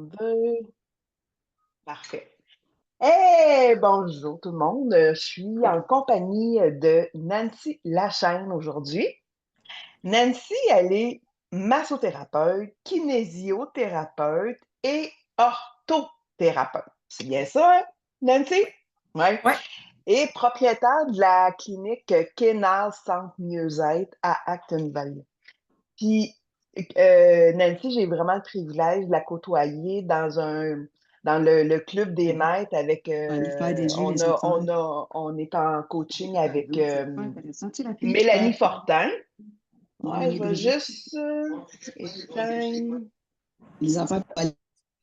2. Parfait. Hey, bonjour tout le monde. Je suis en compagnie de Nancy Lachaine aujourd'hui. Nancy, elle est massothérapeute, kinésiothérapeute et orthothérapeute. C'est bien ça, hein, Nancy? Oui. Ouais, Et propriétaire de la clinique Kénal Centre Mieux-être à Actonville. Puis, Nancy, j'ai vraiment le privilège de la côtoyer dans le club des ouais. maîtres avec, On va aller faire des jeux, les enfants. on est en coaching Ah, avec, c'est pas intéressant. Tu sais, la fille, Mélanie Fortin. on va Ouais, je aller vais déjà. juste, éteindre. Les enfants peuvent aller.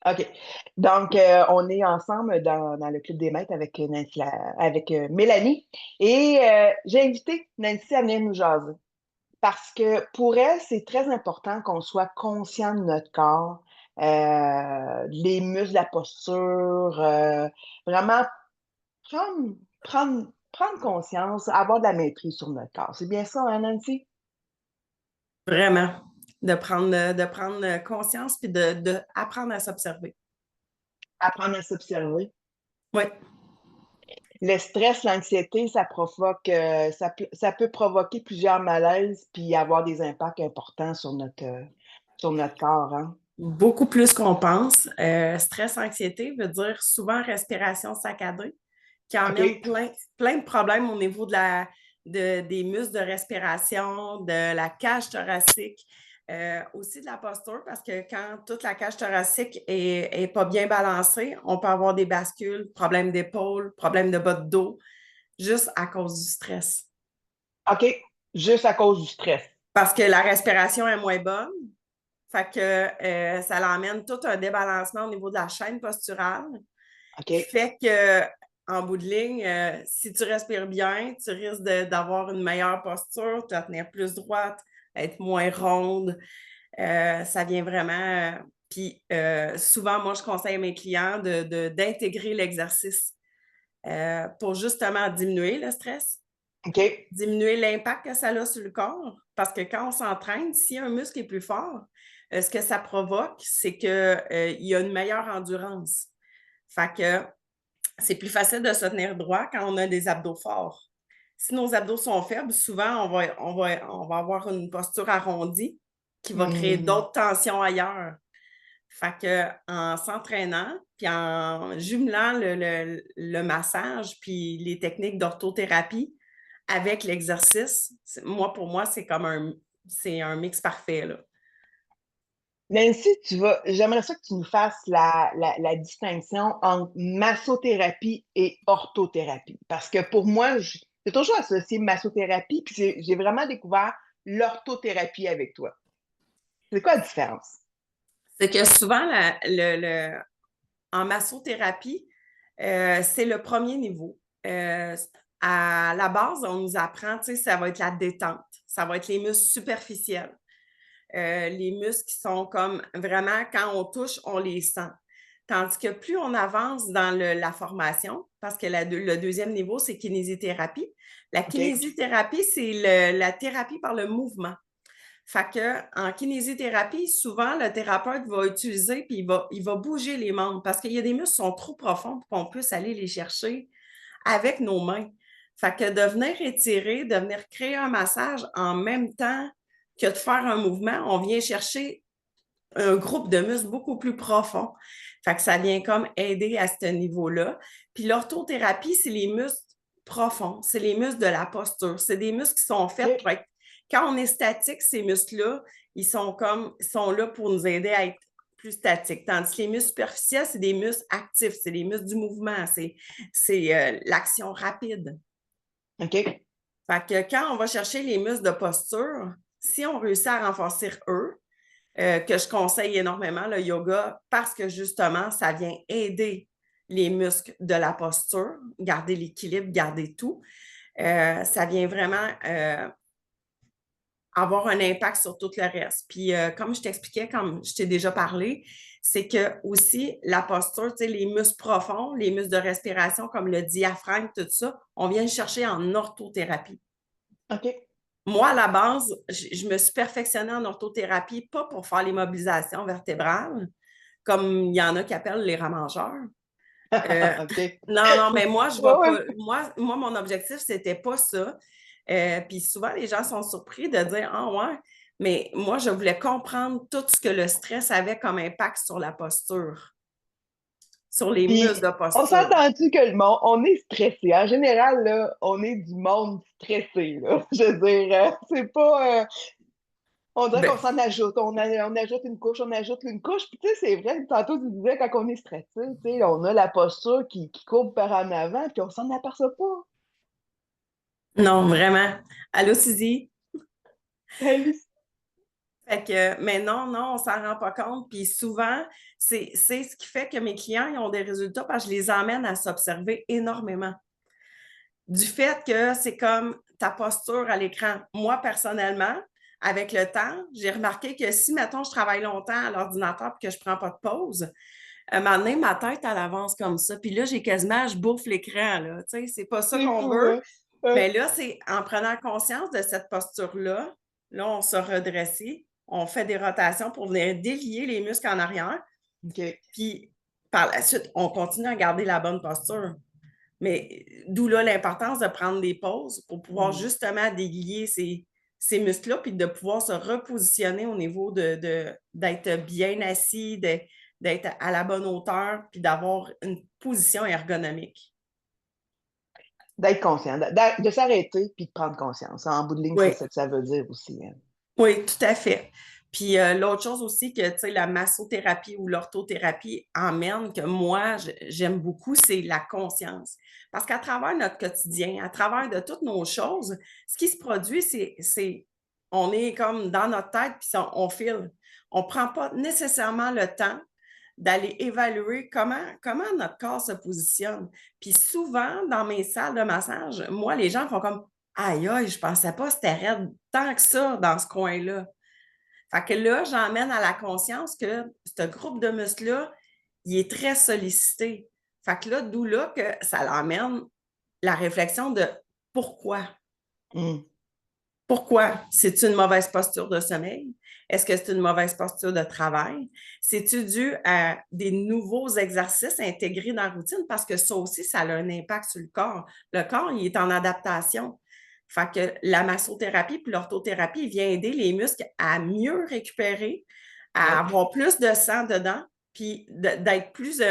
OK. Donc, on est ensemble dans le club des maîtres avec Nancy avec, Mélanie et j'ai invité Nancy à venir nous jaser. Parce que pour elle, c'est très important qu'on soit conscient de notre corps, les muscles, la posture, vraiment prendre conscience, avoir de la maîtrise sur notre corps. C'est bien ça, hein, Nancy? Vraiment. De prendre conscience puis de apprendre à s'observer. Apprendre à s'observer. Oui, Le stress, l'anxiété, ça peut provoquer plusieurs malaises puis avoir des impacts importants sur notre corps, hein? beaucoup plus qu'on pense. Stress, anxiété veut dire souvent respiration saccadée qui emmène OK. plein de problèmes au niveau des muscles de respiration, de la cage thoracique, aussi de la posture, parce que quand toute la cage thoracique est pas bien balancée, on peut avoir des bascules, problèmes d'épaule, problèmes de bas de dos, juste à cause du stress. OK. Juste à cause du stress. Parce que la respiration est moins bonne, fait que ça l'emmène tout un débalancement au niveau de la chaîne posturale, qui OK. fait que en bout de ligne, si tu respires bien, tu risques d'avoir une meilleure posture, tu vas tenir plus droite, être moins ronde. Ça vient vraiment. Puis souvent, moi, je conseille à mes clients d'intégrer l'exercice pour justement diminuer le stress, OK. diminuer l'impact que ça a sur le corps. Parce que quand on s'entraîne, si un muscle est plus fort, ce que ça provoque, c'est qu'il y a une meilleure endurance. Fait que c'est plus facile de se tenir droit quand on a des abdos forts. Si nos abdos sont faibles, souvent, on va avoir une posture arrondie qui va créer Mmh. d'autres tensions ailleurs. Fait que en s'entraînant, puis en jumelant le massage, puis les techniques d'orthothérapie avec l'exercice, pour moi, c'est un mix parfait, là. Nancy, j'aimerais ça que tu nous fasses la distinction entre massothérapie et orthothérapie. Parce que pour moi, j'ai toujours associé massothérapie, puis j'ai vraiment découvert l'orthothérapie avec toi. C'est quoi la différence? C'est que souvent, en massothérapie, c'est le premier niveau. À la base, on nous apprend, tu sais, ça va être la détente, ça va être les muscles superficiels, les muscles qui sont comme vraiment, quand on touche, on les sent. Tandis que plus on avance dans la formation, parce que le deuxième niveau, c'est kinésithérapie. La OK. kinésithérapie, c'est la thérapie par le mouvement. Fait que, en kinésithérapie, souvent, le thérapeute va utiliser puis il va bouger les membres parce qu'il y a des muscles qui sont trop profonds pour qu'on puisse aller les chercher avec nos mains. Fait que de venir étirer, de venir créer un massage en même temps que de faire un mouvement, on vient chercher un groupe de muscles beaucoup plus profond. Fait que ça vient comme aider à ce niveau-là. Puis l'orthothérapie, c'est les muscles profonds, c'est les muscles de la posture. C'est des muscles qui sont faits OK. pour être. Quand on est statique, ces muscles-là, ils sont là pour nous aider à être plus statiques. Tandis que les muscles superficiels, c'est des muscles actifs, c'est les muscles du mouvement, c'est l'action rapide. OK. Fait que quand on va chercher les muscles de posture, si on réussit à renforcer eux, que je conseille énormément, le yoga, parce que justement, ça vient aider les muscles de la posture, garder l'équilibre, garder tout. Ça vient vraiment avoir un impact sur tout le reste. Puis, comme je t'expliquais, comme je t'ai déjà parlé, c'est que aussi la posture, tu sais, les muscles profonds, les muscles de respiration comme le diaphragme, tout ça, on vient le chercher en orthothérapie. OK. Moi, à la base, je me suis perfectionnée en orthothérapie, pas pour faire les mobilisations vertébrales, comme il y en a qui appellent les ramageurs. OK. Non, non, mais moi, je Ouais, vais pas. ouais. Moi, mon objectif, c'était pas ça. Puis souvent, les gens sont surpris de dire ah ouais, mais moi, je voulais comprendre tout ce que le stress avait comme impact sur la posture, sur les muscles Puis, de on posture. s'entend-tu que le monde, on est stressé. En général, là, on est du monde stressé, là. Je veux dire, c'est pas... on dirait Ben, qu'on s'en ajoute. On ajoute une couche, on ajoute une couche. Puis, tu sais, c'est vrai, tantôt, tu disais, quand on est stressé, tu sais, on a la posture qui courbe par en avant, puis on s'en aperçoit pas. non, vraiment. Allô, Suzy? Salut. Fait que, mais non, non, on s'en rend pas compte. Puis souvent, c'est ce qui fait que mes clients ils ont des résultats parce que je les emmène à s'observer énormément. Du fait que c'est comme ta posture à l'écran. Moi, personnellement, avec le temps, j'ai remarqué que si, mettons, je travaille longtemps à l'ordinateur et que je ne prends pas de pause, à un moment donné, ma tête, elle avance comme ça. Puis là, j'ai quasiment, je bouffe l'écran, là. Tu sais, c'est pas ça C'est qu'on fou, veut. hein? Ouais. Mais là, c'est en prenant conscience de cette posture-là, là, on se redresse, on fait des rotations pour venir délier les muscles en arrière. OK. Puis par la suite, on continue à garder la bonne posture. Mais d'où là l'importance de prendre des pauses pour pouvoir Mm. justement délier ces muscles-là, puis de pouvoir se repositionner au niveau d'être bien assis, d'être à la bonne hauteur, puis d'avoir une position ergonomique. D'être conscient, de s'arrêter puis de prendre conscience. En bout de ligne, c'est Oui, ça que ça veut dire aussi, hein. oui, tout à fait. Puis l'autre chose aussi que, tu sais, la massothérapie ou l'orthothérapie emmène, que moi, j'aime beaucoup, c'est la conscience. Parce qu'à travers notre quotidien, à travers de toutes nos choses, ce qui se produit, on est comme dans notre tête, puis on file. On ne prend pas nécessairement le temps d'aller évaluer comment notre corps se positionne. Puis souvent, dans mes salles de massage, moi, les gens font comme aïe, aïe, je pensais pas que c'était raide tant que ça dans ce coin-là. Fait que là, j'emmène à la conscience que ce groupe de muscles-là, il est très sollicité. Fait que là, d'où là que ça l'emmène la réflexion de pourquoi? Mm. Pourquoi? C'est-tu une mauvaise posture de sommeil? Est-ce que c'est une mauvaise posture de travail? C'est-tu dû à des nouveaux exercices intégrés dans la routine? Parce que ça aussi, ça a un impact sur le corps. Le corps, il est en adaptation. Fait que la massothérapie puis l'orthothérapie vient aider les muscles à mieux récupérer, à Ouais. avoir plus de sang dedans, puis d'être plus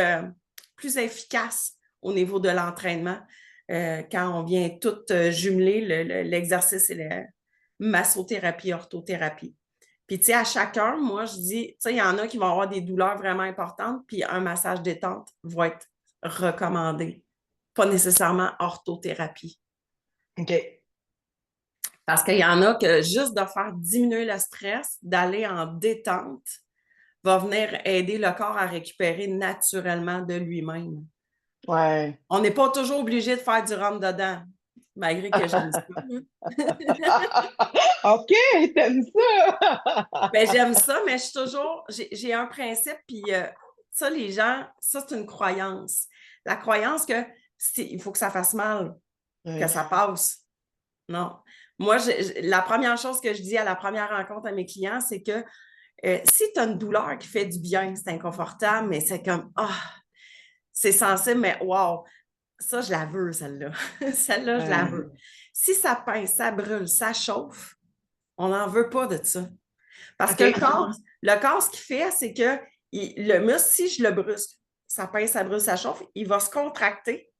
efficace au niveau de l'entraînement quand on vient tout jumeler l'exercice et le massothérapie, orthothérapie. Puis, tu sais, à chacun, moi, je dis, tu sais, il y en a qui vont avoir des douleurs vraiment importantes, puis un massage détente va être recommandé, pas nécessairement orthothérapie. OK. Parce qu'il y en a que juste de faire diminuer le stress, d'aller en détente, va venir aider le corps à récupérer naturellement de lui-même. Ouais. On n'est pas toujours obligé de faire du rentre-dedans, malgré que j'aime ça. OK, t'aimes ça? Ben, j'aime ça, mais je suis toujours, j'ai un principe, puis ça, les gens, ça, c'est une croyance. La croyance que il faut que ça fasse mal, que Ouais. ça passe. Non. Moi, la première chose que je dis à la première rencontre à mes clients, c'est que si tu as une douleur qui fait du bien, c'est inconfortable, mais c'est comme, ah, c'est sensible, mais wow, ça, je la veux, celle-là. Celle-là, je la Ouais. veux. Si ça pince, ça brûle, ça chauffe, on n'en veut pas de ça. Parce que OK. le corps, ce qu'il fait, c'est que le muscle, si je le brusque, ça pince, ça brûle, ça chauffe, il va se contracter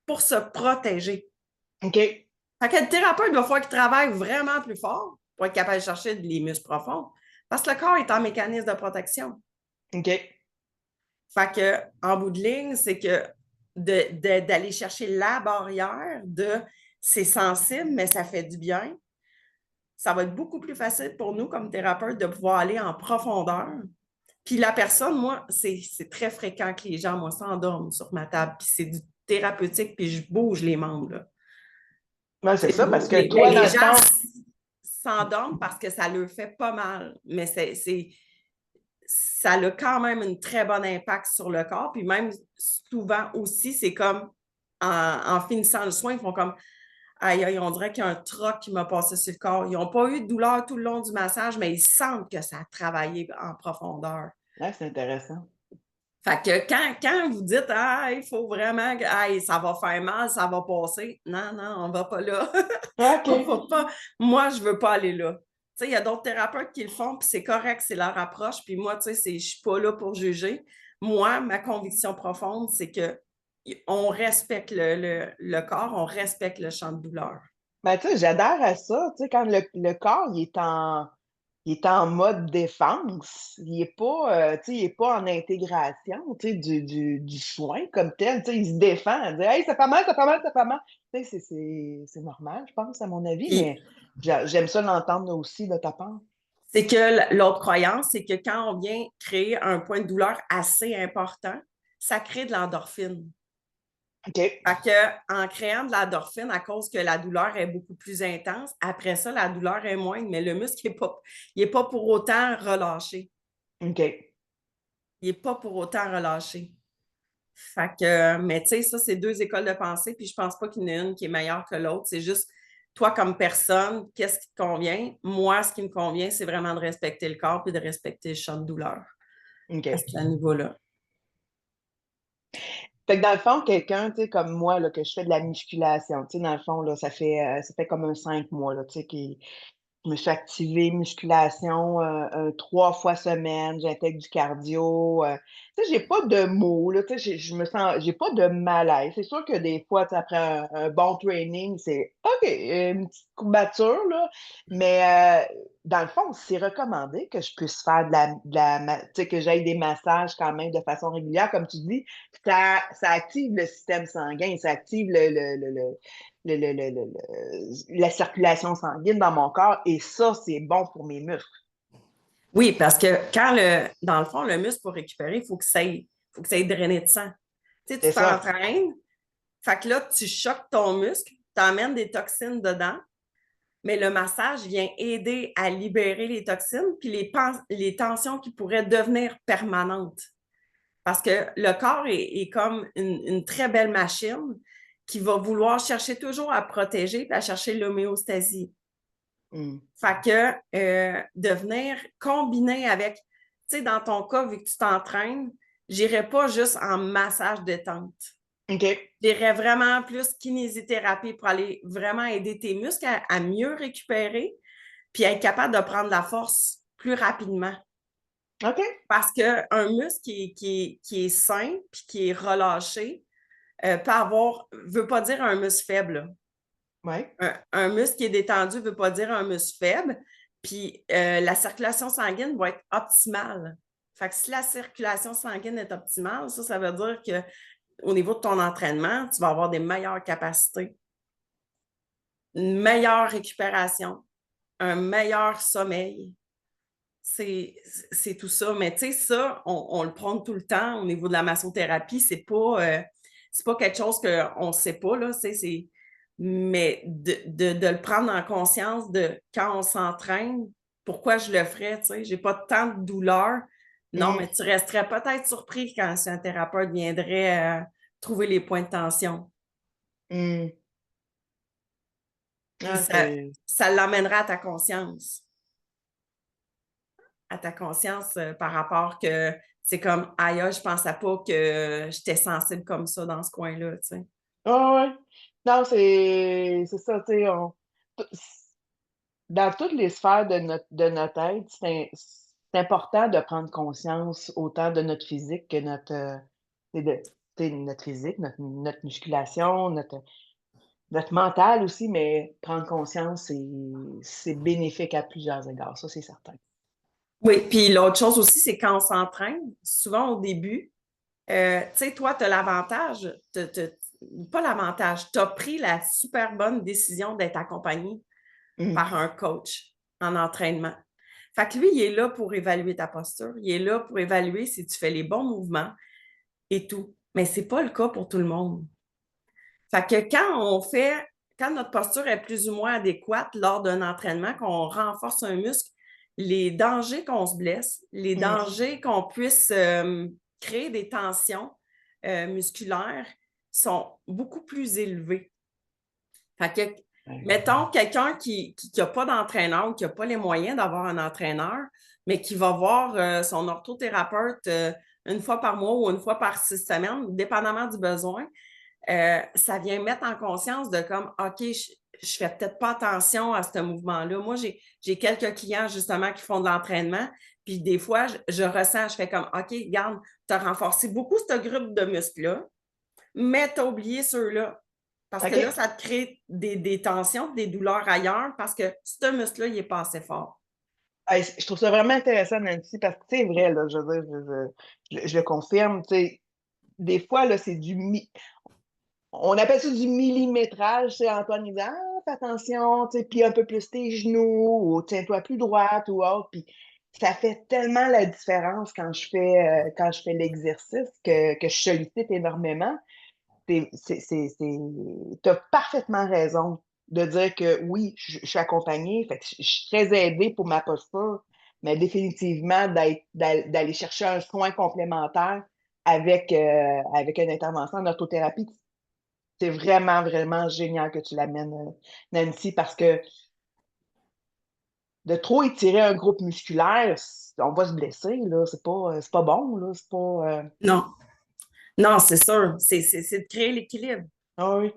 pour se protéger. OK. Fait que le thérapeute va falloir qu'il travaille vraiment plus fort pour être capable de chercher les muscles profonds. Parce que le corps est en mécanisme de protection. OK. Fait que, en bout de ligne, c'est que d'aller chercher la barrière de c'est sensible, mais ça fait du bien, ça va être beaucoup plus facile pour nous comme thérapeute de pouvoir aller en profondeur. Puis la personne, moi, c'est très fréquent que les gens, moi, s'endorment sur ma table, puis c'est du thérapeutique, puis je bouge les membres. Là. Ouais, c'est ça, parce que toi, Les dans le gens fond, s'endorment parce que ça leur fait pas mal, mais ça a quand même un très bon impact sur le corps. Puis même souvent aussi, c'est comme en finissant le soin, ils font comme aïe, aïe, on dirait qu'il y a un troc qui m'a passé sur le corps. Ils n'ont pas eu de douleur tout le long du massage, mais ils sentent que ça a travaillé en profondeur. ouais, c'est intéressant. Fait que quand vous dites, ah, il faut vraiment, ah, ça va faire mal, ça va passer. Non, non, on va pas là. On OK. va pas. Moi, je veux pas aller là. Tu sais, il y a d'autres thérapeutes qui le font, puis c'est correct, c'est leur approche. Puis moi, tu sais, je suis pas là pour juger. Moi, ma conviction profonde, c'est que on respecte le corps, on respecte le champ de douleur. Ben, tu sais, j'adhère à ça. Tu sais, quand le corps, il est en mode défense. Il est pas, tu sais, il est pas en intégration, tu sais, du soin comme tel. Tu sais, il se défend. Il dit: «Hey, ça fait mal, ça fait mal, ça fait mal». Tu sais, c'est normal, je pense, à mon avis, Puis mais j'aime ça l'entendre aussi de ta part. c'est que l'autre croyance, c'est que quand on vient créer un point de douleur assez important, ça crée de l'endorphine. OK. Fait que, en créant de l'endorphine, à cause que la douleur est beaucoup plus intense, après ça, la douleur est moindre, mais le muscle n'est pas pour autant relâché. OK. Il n'est pas pour autant relâché. Fait que, mais tu sais, ça, c'est deux écoles de pensée, puis je pense pas qu'il y en a une qui est meilleure que l'autre. C'est juste, toi, comme personne, qu'est-ce qui te convient? Moi, ce qui me convient, c'est vraiment de respecter le corps puis de respecter le champ de douleur à OK. ce niveau-là. Fait que dans le fond, quelqu'un, tu sais, comme moi, là, que je fais de la musculation, tu sais, dans le fond, là, ça fait comme un 5 mois, là, tu sais, je me suis activée musculation, 3 fois semaine, j'intègre du cardio, tu sais, j'ai pas de maux, là, tu sais, je me sens j'ai pas de malaise. C'est sûr que des fois, tu sais, après un bon training, c'est OK, une petite courbature, là, mais dans le fond, c'est recommandé que je puisse faire de la ma tu sais, que j'aille des massages quand même de façon régulière. Comme tu dis, ça active le système sanguin, ça active la circulation sanguine dans mon corps et ça, c'est bon pour mes muscles. Oui, parce que dans le fond, le muscle pour récupérer, faut que ça ait drainé de sang. Tu sais, tu C'est ça. t'entraînes, fait que là, tu choques ton muscle, tu emmènes des toxines dedans, mais le massage vient aider à libérer les toxines puis les tensions qui pourraient devenir permanentes. Parce que le corps est comme une très belle machine qui va vouloir chercher toujours à protéger et à chercher l'homéostasie. Mmh. Fait que de venir combiner avec, tu sais, dans ton cas, vu que tu t'entraînes, j'irais pas juste en massage détente. OK. J'irais vraiment plus kinésithérapie pour aller vraiment aider tes muscles à mieux récupérer puis être capable de prendre la force plus rapidement. OK. Parce qu'un muscle qui est sain puis qui est relâché veut pas dire un muscle faible. Ouais. Un muscle qui est détendu ne veut pas dire un muscle faible. Puis la circulation sanguine va être optimale. Fait que si la circulation sanguine est optimale, ça veut dire qu'au niveau de ton entraînement, tu vas avoir des meilleures capacités, une meilleure récupération, un meilleur sommeil. C'est tout ça. Mais tu sais, ça, on le prône tout le temps au niveau de la massothérapie. C'est pas quelque chose qu'on ne sait pas, là. Mais de le prendre en conscience de quand on s'entraîne, pourquoi je le ferais, tu sais, j'ai pas tant de douleur. Non, Mmh. mais tu resterais peut-être surpris quand un thérapeute viendrait trouver les points de tension. Mmh. Puis Ah, c'est ça l'emmènera à ta conscience par rapport que c'est comme, aïe, aïe, je pensais pas que j'étais sensible comme ça dans ce coin-là, tu sais. ouais, ouais. Non, c'est ça, tu sais, on t dans toutes les sphères de notre être, c'est important de prendre conscience autant de notre physique que tu sais, tu sais, notre physique, notre musculation, notre mental aussi, mais prendre conscience, c'est bénéfique à plusieurs égards, ça, c'est certain. Oui, puis l'autre chose aussi, c'est quand on s'entraîne, souvent au début, tu sais, toi, tu as l'avantage, pas l'avantage, tu as pris la super bonne décision d'être accompagné Mmh. par un coach en entraînement. Fait que lui, il est là pour évaluer ta posture, il est là pour évaluer si tu fais les bons mouvements et tout. Mais ce n'est pas le cas pour tout le monde. Fait que quand notre posture est plus ou moins adéquate lors d'un entraînement, qu'on renforce un muscle, les dangers qu'on se blesse, les Mmh. dangers qu'on puisse créer des tensions musculaires sont beaucoup plus élevés. Fait que, Ouais. mettons, quelqu'un qui n'a pas d'entraîneur ou qui n'a pas les moyens d'avoir un entraîneur, mais qui va voir son orthothérapeute une fois par mois ou une fois par 6 semaines, dépendamment du besoin, ça vient mettre en conscience de comme, OK, je fais peut-être pas attention à ce mouvement-là. Moi, j'ai quelques clients justement qui font de l'entraînement, puis des fois, je ressens, je fais comme, OK, regarde, tu as renforcé beaucoup ce groupe de muscles-là, mais tu as oublié ceux-là. Parce que là, OK. ça te crée des tensions, des douleurs ailleurs parce que ce muscle-là, il n'est pas assez fort. Hey, je trouve ça vraiment intéressant, Nancy, parce que c'est vrai, là, je veux dire, je le confirme, tu sais, des fois, là, c'est on appelle ça du millimétrage, tu sais, Antoine, il dit, ah, fais attention, tu sais, plie un peu plus tes genoux, ou tiens-toi plus droite, ou autre, puis ça fait tellement la différence quand je fais l'exercice que je sollicite énormément. Tu as parfaitement raison de dire que oui, je suis accompagnée, fait que je suis très aidée pour ma posture, mais définitivement d'aller chercher un soin complémentaire avec une intervention en orthothérapie, c'est vraiment, vraiment génial que tu l'amènes, Nancy, parce que de trop étirer un groupe musculaire, on va se blesser, là. C'est pas bon, là. C'est pas. Non, non, c'est sûr. C'est de créer l'équilibre. Ah oui.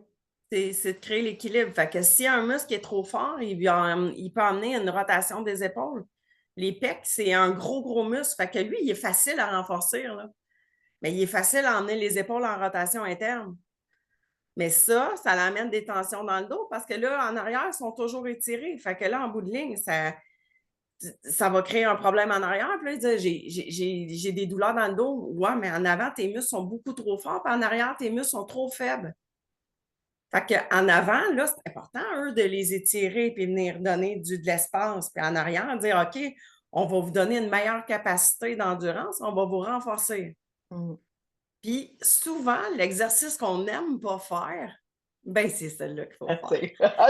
C'est de créer l'équilibre. Fait que si un muscle est trop fort, il peut amener une rotation des épaules. Les pecs, c'est un gros, gros muscle. Fait que lui, il est facile à renforcer, là. Mais il est facile à emmener les épaules en rotation interne. Mais ça l'amène des tensions dans le dos parce que là, en arrière, ils sont toujours étirés. Fait que là, en bout de ligne, ça va créer un problème en arrière. Puis là, il dit, j'ai des douleurs dans le dos. Ouais, mais en avant, tes muscles sont beaucoup trop forts. Puis en arrière, tes muscles sont trop faibles. Fait qu'en avant, là, c'est important, eux, de les étirer puis venir donner de l'espace. Puis en arrière, dire, OK, on va vous donner une meilleure capacité d'endurance, on va vous renforcer. Mm. Puis souvent, l'exercice qu'on n'aime pas faire, ben c'est celui-là qu'il faut faire. Merci. Ah,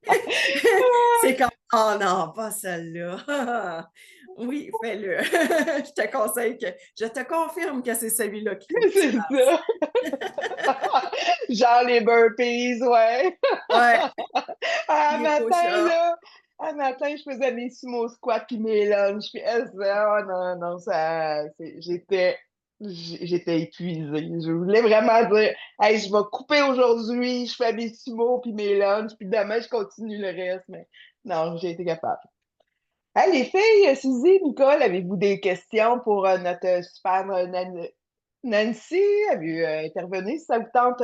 c'est ça. C'est comme, oh non, pas celle-là. Oui, fais-le. Je te confirme que c'est celui-là qu'il faut que tu C'est fasses. ça. Genre les burpees, ouais. Ouais, À les matin, push-ups. là, à matin, je faisais mes sumo squats puis mes lunges. Puis, oh non, non, j'étais épuisée. Je voulais vraiment dire, hey, je vais couper aujourd'hui, je fais mes sumo puis mes lunges, puis demain, je continue le reste. Mais non, j'ai été capable. Hey, les filles, Suzy, Nicole, avez-vous des questions pour notre super Nancy? Avez-vous intervenu si ça vous tente,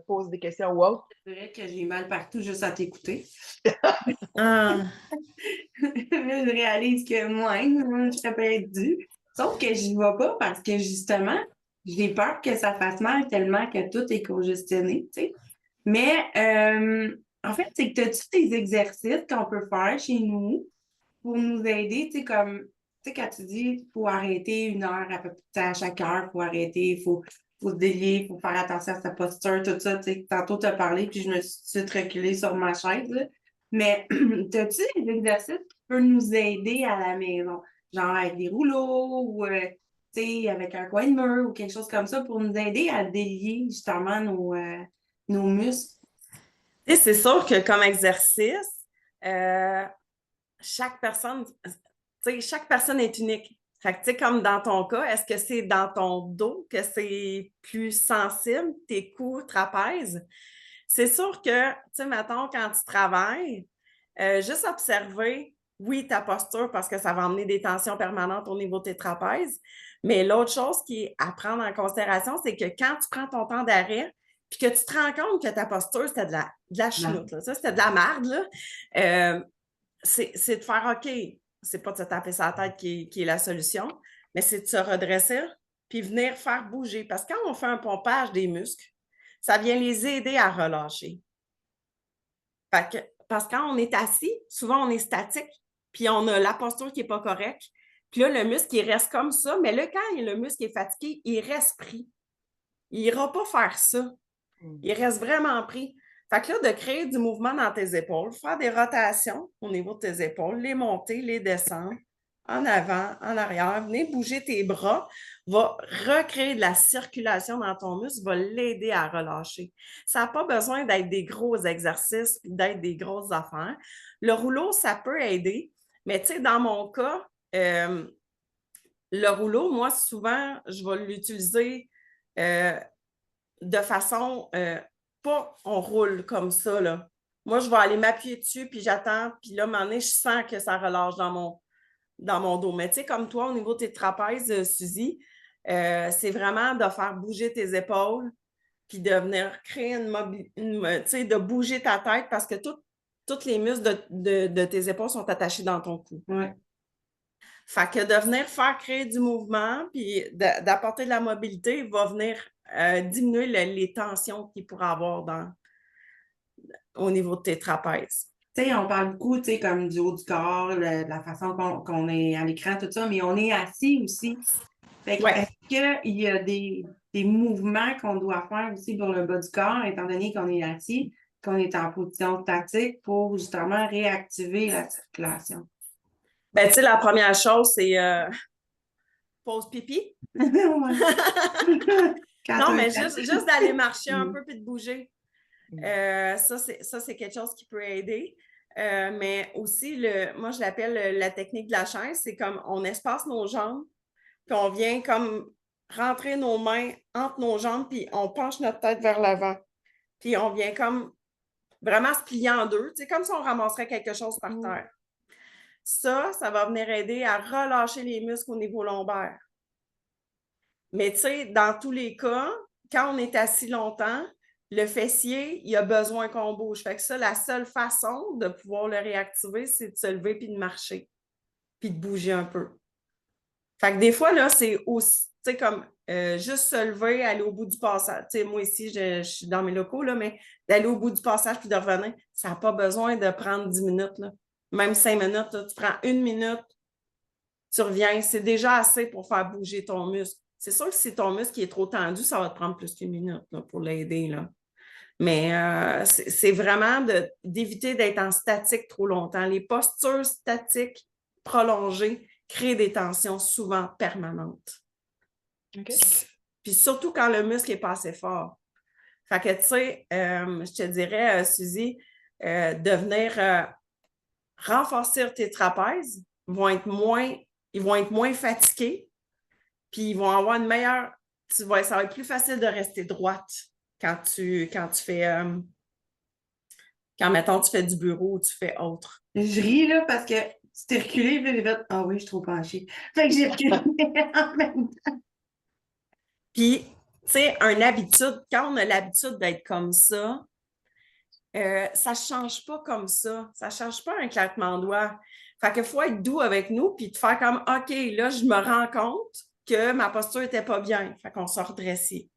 pose des questions ou autre? C'est vrai que j'ai mal partout juste à t'écouter. Ah. Là, je réalise que moi, je serais perdu. Sauf que je n'y vais pas parce que justement, j'ai peur que ça fasse mal tellement que tout est congestionné, tu sais. Mais en fait, c'est que as-tu des exercices qu'on peut faire chez nous pour nous aider, tu sais, comme, tu sais, quand tu dis il faut arrêter 1 heure à peu près à chaque heure, il faut arrêter, faut se délier, il faut faire attention à sa posture, tout ça, tu sais, tantôt tu as parlé, puis je me suis tout de suite reculée sur ma chaise, là. Mais as-tu des exercices qui peuvent nous aider à la maison? Genre avec des rouleaux ou, tu sais, avec un coin de mur ou quelque chose comme ça pour nous aider à délier justement nos muscles? Tu sais, c'est sûr que comme exercice, chaque personne, tu sais, chaque personne est unique. Fait que, tu sais, comme dans ton cas, est-ce que c'est dans ton dos que c'est plus sensible, tes coups, trapèzes? C'est sûr que, tu sais, mettons, quand tu travailles, juste observer, oui, ta posture, parce que ça va emmener des tensions permanentes au niveau de tes trapèzes. Mais l'autre chose qui est à prendre en considération, c'est que quand tu prends ton temps d'arrêt, puis que tu te rends compte que ta posture, c'était de la chenoute, là. Ça, c'était de la marde, là. C'est de faire OK, c'est pas de se taper sa tête qui est la solution, mais c'est de se redresser puis venir faire bouger. Parce que quand on fait un pompage des muscles, ça vient les aider à relâcher. Parce que quand on est assis, souvent on est statique, puis on a la posture qui n'est pas correcte. Puis là, le muscle, il reste comme ça, mais là, quand le muscle est fatigué, il reste pris. Il n'ira pas faire ça. Il reste vraiment pris. Fait que là, de créer du mouvement dans tes épaules, faire des rotations au niveau de tes épaules, les monter, les descendre, en avant, en arrière, venir bouger tes bras, va recréer de la circulation dans ton muscle, va l'aider à relâcher. Ça n'a pas besoin d'être des gros exercices et d'être des grosses affaires. Le rouleau, ça peut aider, mais tu sais, dans mon cas, Le rouleau, moi, souvent, je vais l'utiliser de façon pas on roule comme ça, là. Moi, je vais aller m'appuyer dessus, puis j'attends, puis là, à un moment donné, je sens que ça relâche dans mon dos. Mais tu sais, comme toi, au niveau de tes trapèzes, Suzy, c'est vraiment de faire bouger tes épaules, puis de venir créer tu sais, de bouger ta tête parce que tous les muscles de tes épaules sont attachés dans ton cou. Ouais. Fait que de venir faire créer du mouvement, puis d'apporter de la mobilité va venir diminuer les tensions qu'il pourrait avoir au niveau de tes trapèzes. Tu sais, on parle beaucoup, tu sais, comme du haut du corps, de la façon qu'on est à l'écran, tout ça, mais on est assis aussi. Fait que, Ouais. est-ce qu'il y a des mouvements qu'on doit faire aussi pour le bas du corps, étant donné qu'on est assis, qu'on est en position statique pour justement réactiver la circulation? Ben, tu sais, la première chose, c'est pause pipi. Non, mais juste d'aller marcher un peu puis de bouger. Ça, c'est quelque chose qui peut aider. Mais aussi, moi, je l'appelle la technique de la chaise. C'est comme on espace nos jambes, puis on vient comme rentrer nos mains entre nos jambes, puis on penche notre tête vers l'avant. Puis on vient comme vraiment se plier en deux, tu sais, comme si on ramasserait quelque chose par terre. Ça va venir aider à relâcher les muscles au niveau lombaire. Mais tu sais, dans tous les cas, quand on est assis longtemps, le fessier, il a besoin qu'on bouge. Fait que ça, la seule façon de pouvoir le réactiver, c'est de se lever puis de marcher, puis de bouger un peu. Fait que des fois, là, c'est aussi, tu sais, comme juste se lever, aller au bout du passage. Tu sais, moi ici, je suis dans mes locaux, là, mais d'aller au bout du passage puis de revenir, ça n'a pas besoin de prendre 10 minutes, là. Même 5 minutes, là, tu prends 1 minute, tu reviens, c'est déjà assez pour faire bouger ton muscle. C'est sûr que si ton muscle est trop tendu, ça va te prendre plus qu'1 minute là, pour l'aider, là. Mais c'est vraiment d'éviter d'être en statique trop longtemps. Les postures statiques prolongées créent des tensions souvent permanentes. OK. Puis surtout quand le muscle n'est pas assez fort. Fait que, tu sais, je te dirais, Suzy, de venir renforcer tes trapèzes, ils vont être moins fatigués, puis ils vont avoir une meilleure... ça va être plus facile de rester droite quand tu fais... quand, mettons, tu fais du bureau ou tu fais autre. Je ris, là, parce que tu t'es reculé, puis j'ai fait « Ah oui, je suis trop penchée. » Fait que j'ai reculé en même temps. Puis, tu sais, quand on a l'habitude d'être comme ça ne change pas comme ça. Ça ne change pas un claquement de doigts. Fait qu'il faut être doux avec nous puis de faire comme OK, là, je me rends compte que ma posture n'était pas bien. Fait qu'on se redressit.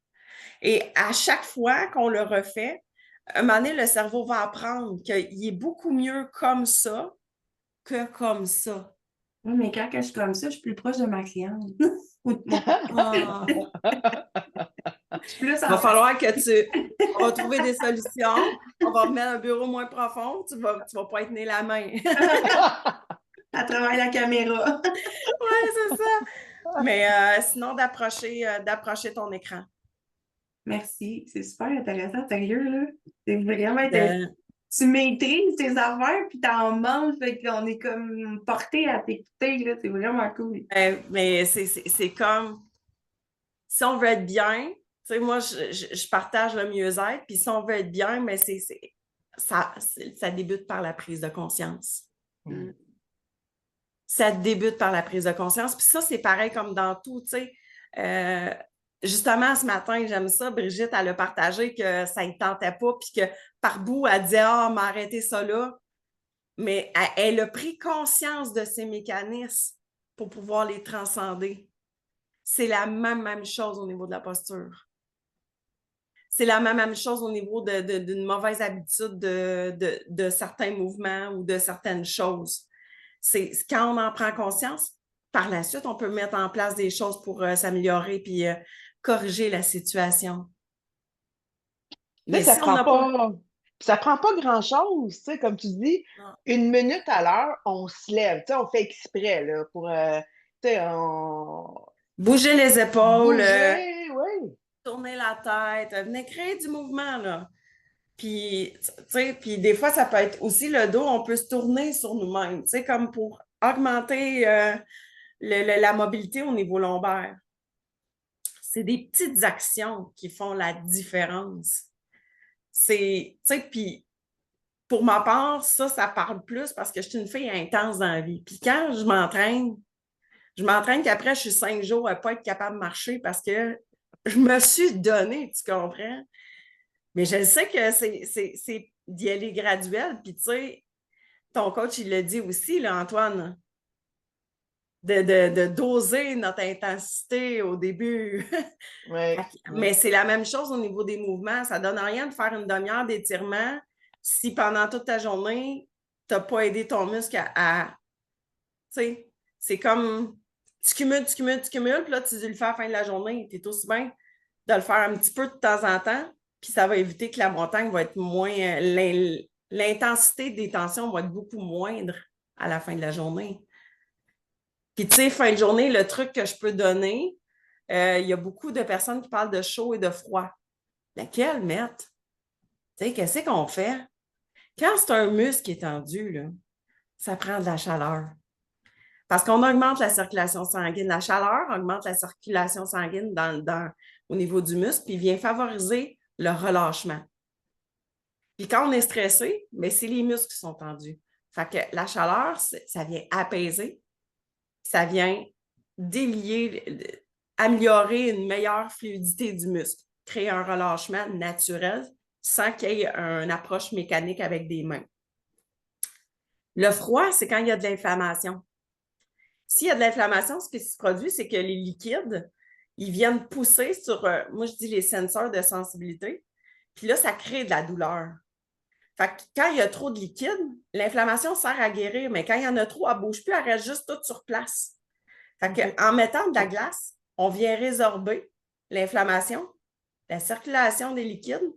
Et à chaque fois qu'on le refait, à un moment donné, le cerveau va apprendre qu'il est beaucoup mieux comme ça que comme ça. Oui, mais quand je suis comme ça, je suis plus proche de ma cliente. Ah. Il va falloir on va trouver des solutions. On va remettre un bureau moins profond. Tu vas pas tenir la main. À travers la caméra. Oui, c'est ça. Mais sinon, d'approcher ton écran. Merci. C'est super intéressant, sérieux, là. C'est vraiment intéressant. Tu maîtrises tes affaires, puis t'en manges, fait qu'on est comme porté à t'écouter, là. C'est vraiment cool. Mais c'est comme, si on veut être bien, tu sais, moi, je partage le mieux-être, puis si on veut être bien, mais ça débute par la prise de conscience. Ça débute par la prise de conscience. Puis ça, c'est pareil comme dans tout, tu sais. Justement, ce matin, j'aime ça, Brigitte, elle a partagé que ça ne tentait pas, puis que par bout, elle disait « Ah, m'a arrêté ça là ». Mais elle a pris conscience de ces mécanismes pour pouvoir les transcender. C'est la même chose au niveau de la posture. C'est la même chose au niveau d'une mauvaise habitude de certains mouvements ou de certaines choses. C'est quand on en prend conscience, par la suite, on peut mettre en place des choses pour s'améliorer puis corriger la situation. Mais ça prend pas grand-chose, tu sais, comme tu dis, 1 minute à l'heure, on se lève, tu sais, on fait exprès, là, pour, tu sais, bouger les épaules, oui. tourner la tête, venir créer du mouvement, là. Puis, tu sais, puis des fois, ça peut être aussi le dos, on peut se tourner sur nous-mêmes, tu sais, comme pour augmenter la mobilité au niveau lombaire. C'est des petites actions qui font la différence. C'est, tu sais, puis pour ma part, ça parle plus parce que je suis une fille intense dans la vie. Puis quand je m'entraîne qu'après, je suis 5 jours à ne pas être capable de marcher parce que je me suis donnée, tu comprends? Mais je sais que c'est d'y aller graduel. Puis tu sais, ton coach, il le dit aussi, là, Antoine, de doser notre intensité au début. Ouais. Mais c'est la même chose au niveau des mouvements. Ça ne donne rien de faire une demi-heure d'étirement si pendant toute ta journée, tu n'as pas aidé ton muscle à tu sais, c'est comme tu cumules, puis là, tu dis le faire à la fin de la journée. Tu es aussi bien de le faire un petit peu de temps en temps, puis ça va éviter que la montagne va être moins. L'intensité des tensions va être beaucoup moindre à la fin de la journée. Puis, tu sais, fin de journée, le truc que je peux donner, il y a beaucoup de personnes qui parlent de chaud et de froid. Laquelle mettre? Tu sais, qu'est-ce qu'on fait? Quand c'est un muscle qui est tendu, là, ça prend de la chaleur. Parce qu'on augmente la circulation sanguine. La chaleur augmente la circulation sanguine au niveau du muscle, puis vient favoriser le relâchement. Puis quand on est stressé, bien, c'est les muscles qui sont tendus. Fait que la chaleur, ça vient apaiser, ça vient délier, améliorer une meilleure fluidité du muscle, créer un relâchement naturel sans qu'il y ait une approche mécanique avec des mains. Le froid, c'est quand il y a de l'inflammation. S'il y a de l'inflammation, ce qui se produit, c'est que les liquides, ils viennent pousser sur, moi je dis les senseurs de sensibilité, puis là, ça crée de la douleur. Fait que quand il y a trop de liquide, l'inflammation sert à guérir, mais quand il y en a trop, elle ne bouge plus, elle reste juste toute sur place. Fait que, en mettant de la glace, on vient résorber l'inflammation, la circulation des liquides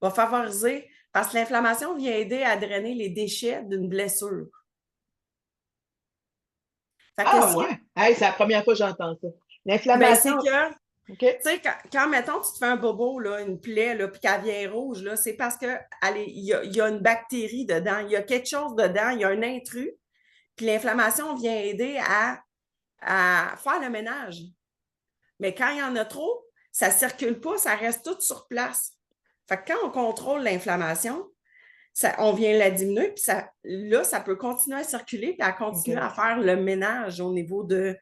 va favoriser, parce que l'inflammation vient aider à drainer les déchets d'une blessure. Fait que ouais. Hey, c'est la première fois que j'entends ça. L'inflammation. Ben, c'est que, okay. Tu sais, quand, mettons, tu te fais un bobo, là, une plaie, là, puis qu'elle vient rouge, là, c'est parce qu'il y a une bactérie dedans, il y a quelque chose dedans, il y a un intrus, puis l'inflammation vient aider à faire le ménage. Mais quand il y en a trop, ça ne circule pas, ça reste tout sur place. Fait que quand on contrôle l'inflammation, on vient la diminuer, puis ça peut continuer à circuler, puis à continuer à faire le ménage au niveau de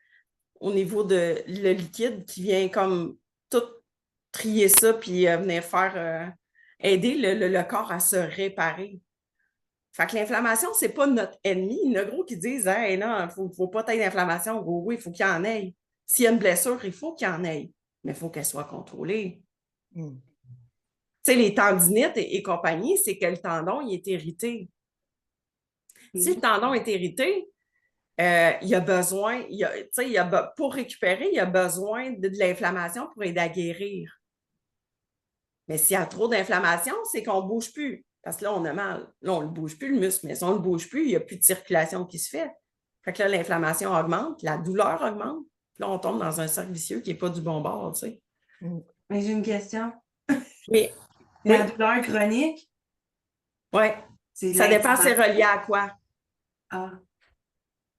le liquide qui vient comme tout trier ça, puis venir faire aider le corps à se réparer. Fait que l'inflammation, c'est pas notre ennemi. Il y en a gros qui disent hey, non, il ne faut pas être d'inflammation. Oui, il faut qu'il y en ait. S'il y a une blessure, il faut qu'il y en ait. Mais il faut qu'elle soit contrôlée. Tu sais, les tendinites et compagnie, c'est que le tendon, il est irrité. Si le tendon est irrité, il y a besoin, pour récupérer, il y a besoin de l'inflammation pour aider à guérir. Mais s'il y a trop d'inflammation, c'est qu'on ne bouge plus. Parce que là, on a mal. Là, on ne bouge plus, le muscle. Mais si on ne bouge plus, il n'y a plus de circulation qui se fait. Fait que là, l'inflammation augmente, la douleur augmente. Puis là, on tombe dans un cercle vicieux qui n'est pas du bon bord, tu sais. Mais j'ai une question. Oui. La douleur chronique? Oui. Ça dépend, c'est relié à quoi? Ah.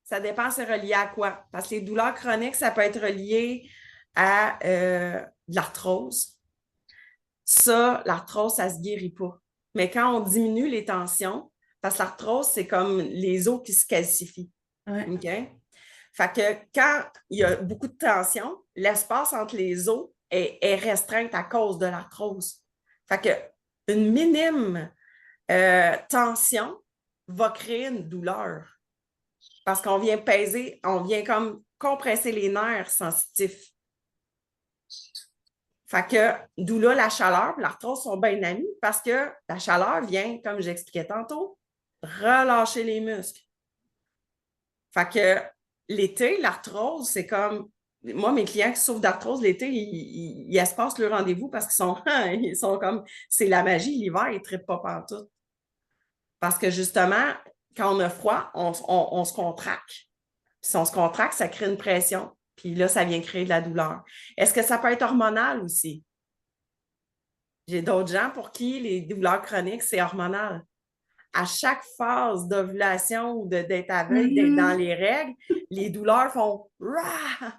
Ça dépend, c'est relié à quoi? Parce que les douleurs chroniques, ça peut être relié à de l'arthrose. Ça, l'arthrose, ça ne se guérit pas. Mais quand on diminue les tensions, parce que l'arthrose, c'est comme les os qui se calcifient. Ouais. OK? Fait que quand il y a beaucoup de tension, l'espace entre les os est restreint à cause de l'arthrose. Fait que une minime tension va créer une douleur. Parce qu'on vient peser, on vient comme compresser les nerfs sensitifs. Fait que d'où là la chaleur et l'arthrose sont bien amis parce que la chaleur vient, comme j'expliquais tantôt, relâcher les muscles. Fait que l'été, l'arthrose, c'est comme moi, mes clients qui souffrent d'arthrose l'été, ils espacent le rendez-vous parce ils sont comme c'est la magie, l'hiver, ils ne trippent pas pantoute. Parce que justement, quand on a froid, on se contracte. Puis si on se contracte, ça crée une pression. Puis là, ça vient créer de la douleur. Est-ce que ça peut être hormonal aussi? J'ai d'autres gens pour qui les douleurs chroniques, c'est hormonal. à chaque phase d'ovulation ou d'être à veille, d'être dans les règles, les douleurs font rah!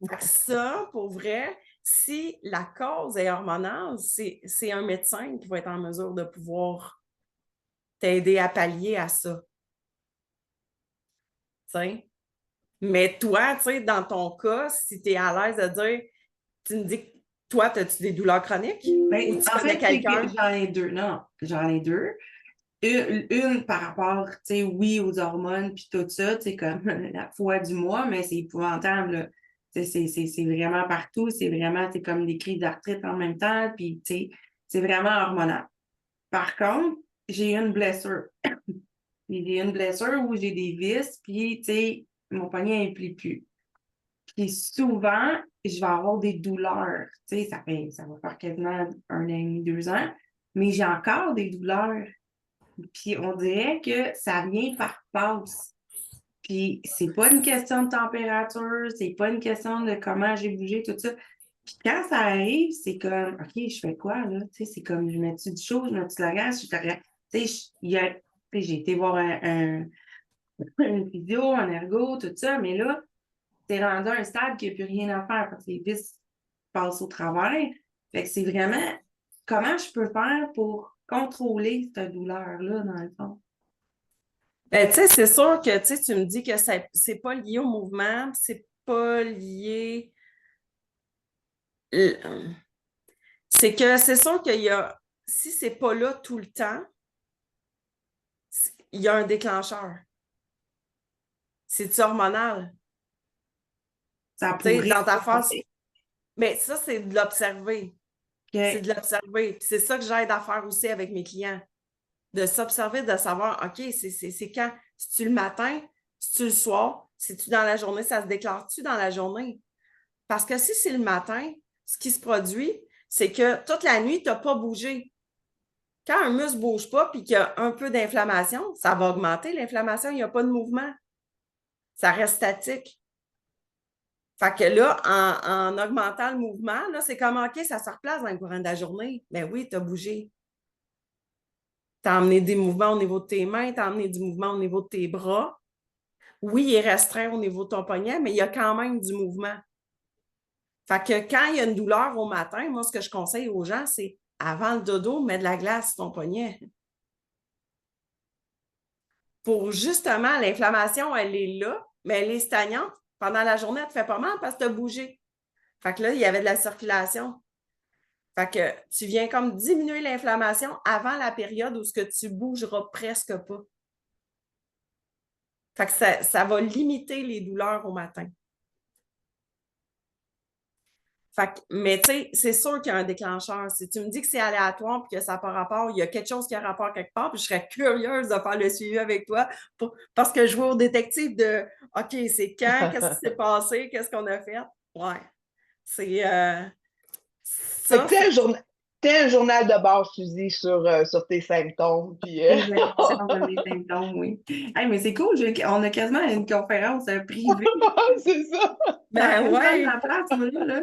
Fait que ça, pour vrai, si la cause est hormonale, c'est un médecin qui va être en mesure de pouvoir t'aider à pallier à ça. T'sais? Mais toi, tu sais, dans ton cas, si tu es à l'aise de dire, tu me dis que toi, as-tu des douleurs chroniques? Ben, Ou tu en connais fait, c'est que quelqu'un? j'en ai deux. Non, j'en ai deux. Une par rapport, tu sais, oui, aux hormones, puis tout ça, tu sais, comme la foi du mois, mais c'est épouvantable, là. Tu sais, c'est vraiment partout, c'est vraiment, c'est comme des crises d'arthrite en même temps, puis tu sais, c'est vraiment hormonal. Par contre, j'ai eu une blessure. J'ai eu une blessure où j'ai des vis, puis tu sais, mon poignet ne plie plus. Puis souvent, je vais avoir des douleurs. Tu sais, ça va faire quasiment 1 an et demi, 2 ans, mais j'ai encore des douleurs. Puis on dirait que ça vient par passe. Puis c'est pas une question de température, c'est pas une question de comment j'ai bougé, tout ça. Puis quand ça arrive, c'est comme, OK, je fais quoi, là? Tu sais, c'est comme, je mets-tu du chaud, je mets-tu de la glace, tu sais, j'ai été voir un physio, un ergo, tout ça, mais là, t'es rendu à un stade qu'il n'y a plus rien à faire parce que les vis passent au travers. Fait que c'est vraiment comment je peux faire pour contrôler cette douleur-là, dans le fond. Ben, tu sais, c'est sûr que tu me dis que c'est pas lié au mouvement, c'est pas lié. C'est que c'est sûr qu'il y a, si c'est pas là tout le temps, il y a un déclencheur. C'est hormonal. Ça Tu sais, pourrait. dans ta phase. Mais ça, c'est de l'observer. C'est de OK. l'observer. Puis c'est ça que j'aide à faire aussi avec mes clients. De s'observer, de savoir, OK, c'est quand? Si tu le matin, si tu le soir, si tu dans la journée, ça se déclare-tu dans la journée? Parce que si c'est le matin, ce qui se produit, c'est que toute la nuit, tu n'as pas bougé. Quand un muscle ne bouge pas et qu'il y a un peu d'inflammation, ça va augmenter l'inflammation, il n'y a pas de mouvement. Ça reste statique. Fait que là, en augmentant le mouvement, là, c'est comme OK, ça se replace dans le courant de la journée. Ben oui, tu as bougé. Tu as emmené des mouvements au niveau de tes mains, tu as emmené du mouvement au niveau de tes bras. Oui, il est restreint au niveau de ton poignet, mais il y a quand même du mouvement. Fait que quand il y a une douleur au matin, moi, ce que je conseille aux gens, c'est avant le dodo, mets de la glace sur ton poignet. Pour justement, l'inflammation, elle est là, mais elle est stagnante. Pendant la journée, elle te fait pas mal parce que tu as bougé. Fait que là, il y avait de la circulation. Fait que tu viens comme diminuer l'inflammation avant la période où ce que tu bougeras presque pas. Fait que ça va limiter les douleurs au matin. Fait que, mais tu sais, c'est sûr qu'il y a un déclencheur. Si tu me dis que c'est aléatoire et que ça n'a pas rapport, il y a quelque chose qui a rapport quelque part, puis je serais curieuse de faire le suivi avec toi parce que je vois au détective de OK, c'est quand, qu'est-ce qui s'est passé, qu'est-ce qu'on a fait? Ouais. C'est Fait que ça. t'es un journal de bord, Suzy, sur tes symptômes. Puis, Exactement, dans les symptômes, oui. Hey, mais c'est cool, on a quasiment une conférence privée. c'est ça. Ben Ça ouais. la place, moi, là.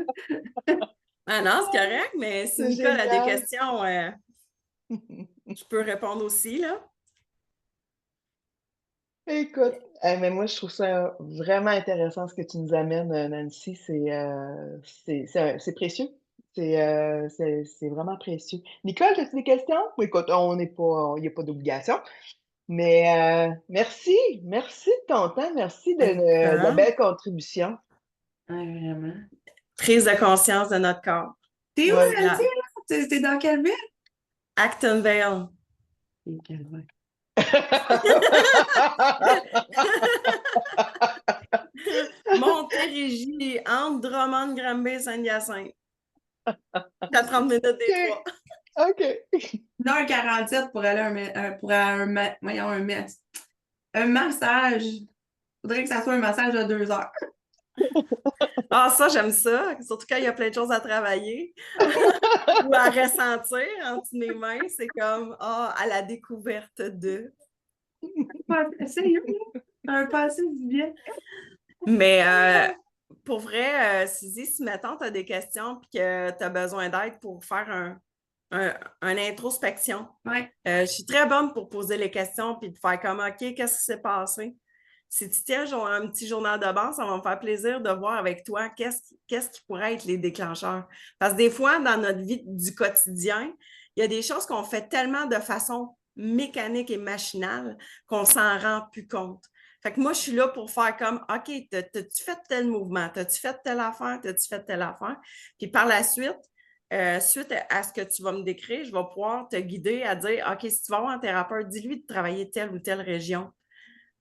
Ah non, c'est correct, mais si C'est Nicole a des génial. questions, je peux répondre aussi, là. Écoute, mais moi, je trouve ça vraiment intéressant ce que tu nous amènes, Nancy. C'est précieux. C'est vraiment précieux. Nicole, as-tu des questions? Écoute, il n'y a pas d'obligation. Mais merci. Merci de ton temps. Merci de la belle contribution. Ouais, vraiment. Prise de conscience de notre corps. T'es où, Ouais. Nancy, là? T'es dans quelle ville? Acton Vale. Montérégie, entre Drummond, Granby, Saint-Hyacinthe. À 30 minutes des trois. OK. 1h47 pour aller un massage. Faudrait que ça soit un massage de 2 heures. Ah, ça, j'aime ça. Surtout quand il y a plein de choses à travailler ou à ressentir entre mes mains. C'est comme, à la découverte de. Sérieux, un passé du bien. Mais pour vrai, Suzy, si mettons, tu as des questions et que tu as besoin d'aide pour faire une introspection. Ouais. Je suis très bonne pour poser les questions puis de faire comme OK, qu'est-ce qui s'est passé? Si tu tiens un petit journal de bord, ça va me faire plaisir de voir avec toi qu'est-ce qui pourrait être les déclencheurs. Parce que des fois, dans notre vie du quotidien, il y a des choses qu'on fait tellement de façon mécanique et machinale qu'on s'en rend plus compte. Fait que moi, je suis là pour faire comme OK, t'as-tu fait tel mouvement? T'as-tu fait telle affaire? T'as-tu fait telle affaire? Puis par la suite, suite à ce que tu vas me décrire, je vais pouvoir te guider à dire OK, si tu vas avoir un thérapeute, dis-lui de travailler telle ou telle région.